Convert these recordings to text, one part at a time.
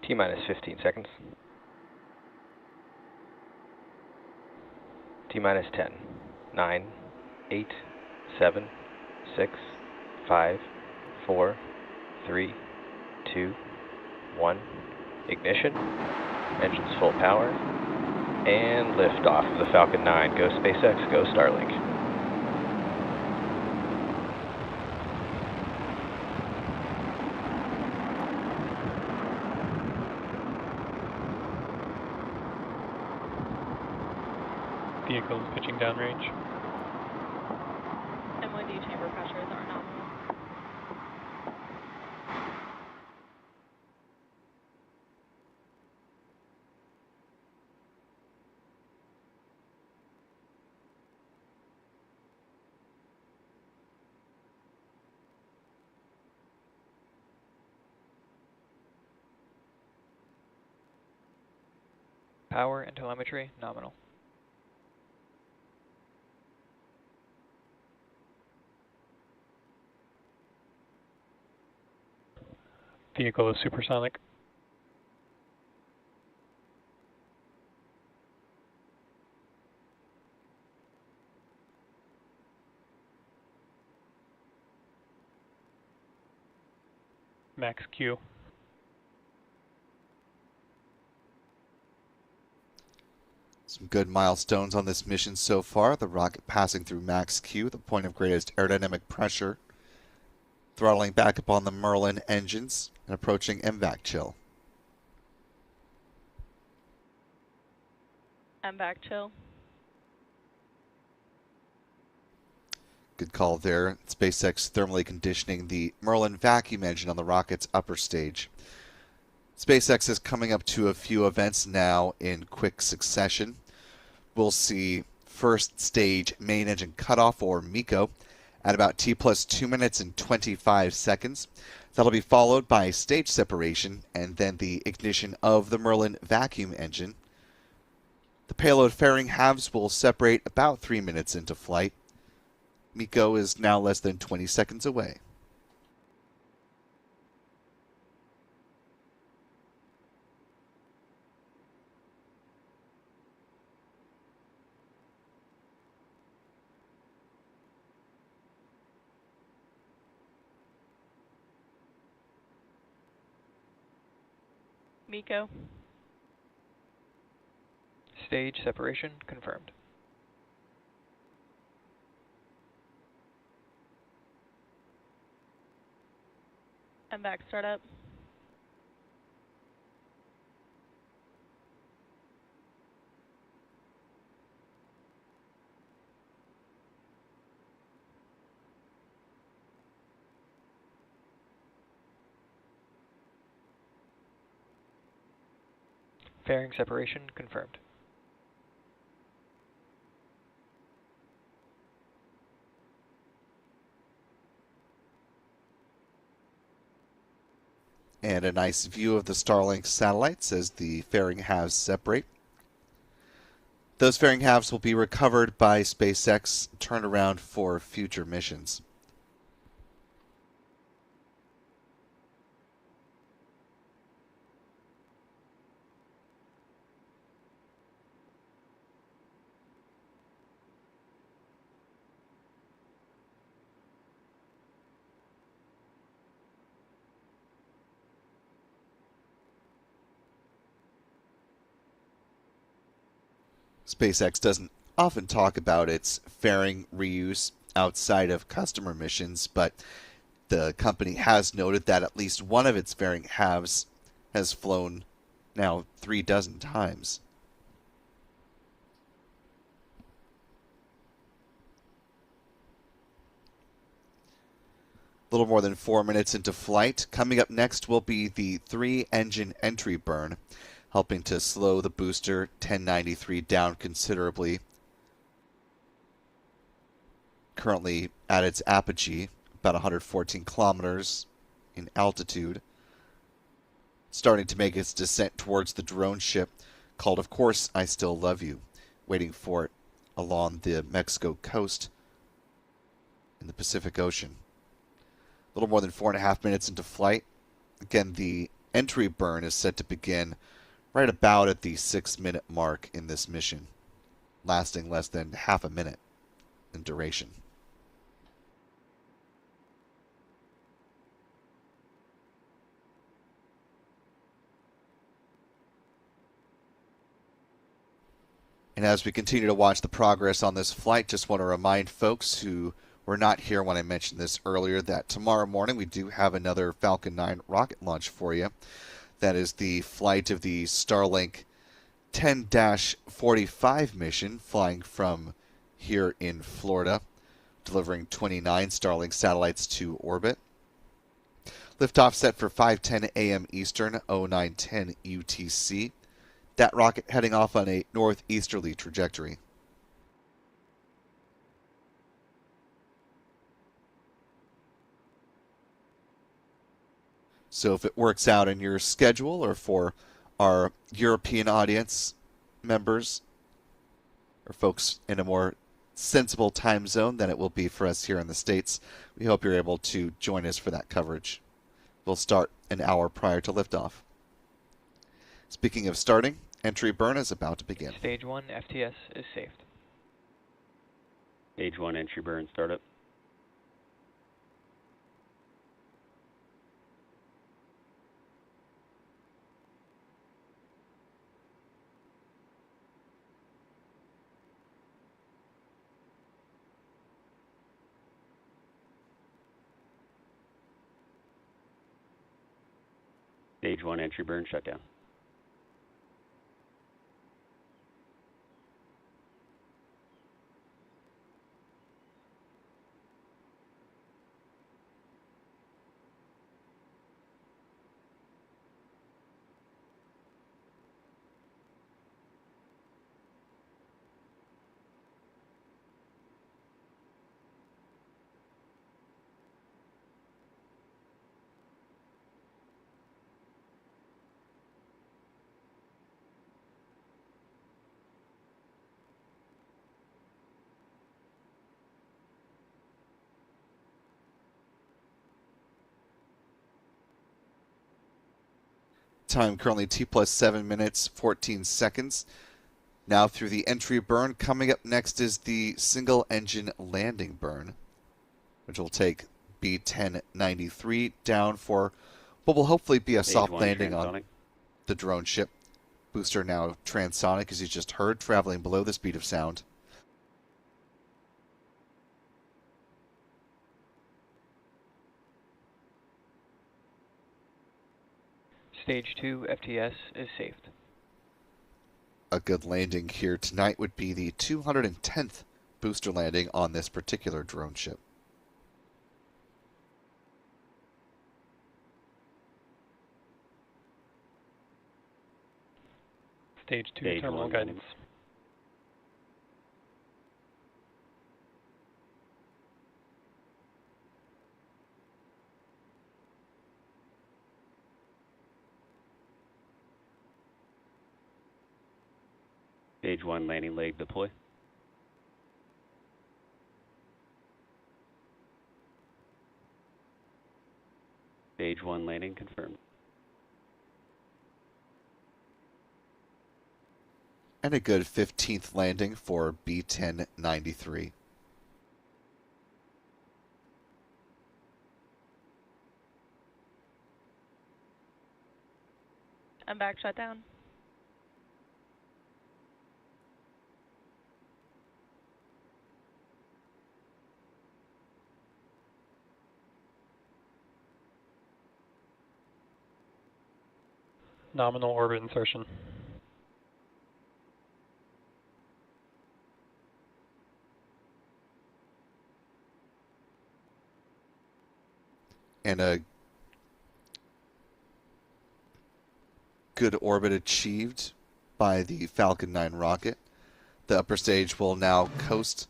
T-minus 15 seconds. T-minus 10, 9, 8, 7, 6, 5, 4, 3, 2, 1. Ignition. Engines full power. And lift off of the Falcon 9. Go SpaceX, go Starlink. Vehicles pitching downrange. MOD chamber pressures are nominal. Power and telemetry nominal. Vehicle is supersonic. Max Q. Some good milestones on this mission so far. The rocket passing through max Q, the point of greatest aerodynamic pressure. Throttling back up on the Merlin engines and approaching MVAC chill. MVAC chill. Good call there. SpaceX thermally conditioning the Merlin vacuum engine on the rocket's upper stage. SpaceX is coming up to a few events now in quick succession. We'll see first stage main engine cutoff, or MECO, at about T plus 2 minutes and 25 seconds. That'll be followed by stage separation and then the ignition of the Merlin vacuum engine. The payload fairing halves will separate about 3 minutes into flight. MECO is now less than 20 seconds away. MECO. Stage separation confirmed. MVAC startup. Fairing separation confirmed. And a nice view of the Starlink satellites as the fairing halves separate. Those fairing halves will be recovered by SpaceX, turned around for future missions. SpaceX doesn't often talk about its fairing reuse outside of customer missions, but the company has noted that at least one of its fairing halves has flown now 36 times. A little more than 4 minutes into flight. Coming up next will be the 3-engine entry burn, helping to slow the booster 1093 down considerably. Currently at its apogee, about 114 kilometers in altitude. Starting to make its descent towards the drone ship called, of course, I Still Love You, waiting for it along the Mexico coast in the Pacific Ocean. A little more than 4.5 minutes into flight. Again, the entry burn is set to begin right about at the 6-minute mark in this mission, lasting less than half a minute in duration. And as we continue to watch the progress on this flight, just want to remind folks who were not here when I mentioned this earlier that tomorrow morning we do have another Falcon 9 rocket launch for you. That is the flight of the Starlink 10-45 mission, flying from here in Florida, delivering 29 Starlink satellites to orbit. Liftoff set for 5:10 a.m. Eastern, 09:10 UTC. That rocket heading off on a northeasterly trajectory. So if it works out in your schedule, or for our European audience members or folks in a more sensible time zone than it will be for us here in the States, we hope you're able to join us for that coverage. We'll start an hour prior to liftoff. Speaking of starting, entry burn is about to begin. Stage 1 FTS is saved. Stage 1 entry burn startup. Stage 1 entry burn shutdown. Time currently T plus 7 minutes, 14 seconds. Now through the entry burn. Coming up next is the single engine landing burn, which will take B-1093 down for what will hopefully be a soft landing on the drone ship. Booster now transonic, as you just heard, traveling below the speed of sound. Stage 2 FTS is saved. A good landing here tonight would be the 210th booster landing on this particular drone ship. Stage 2 Stage terminal 1 guidance. Stage 1 landing leg deploy. Stage 1 landing confirmed. And a good 15th landing for B-1093. I'm back shut down. Nominal orbit insertion. And a good orbit achieved by the Falcon 9 rocket. The upper stage will now coast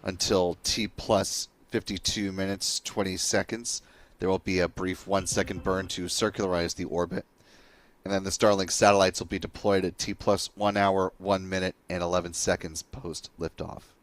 until T plus 52 minutes, 20 seconds. There will be a brief 1-second burn to circularize the orbit. And then the Starlink satellites will be deployed at T plus 1 hour, 1 minute, and 11 seconds post liftoff.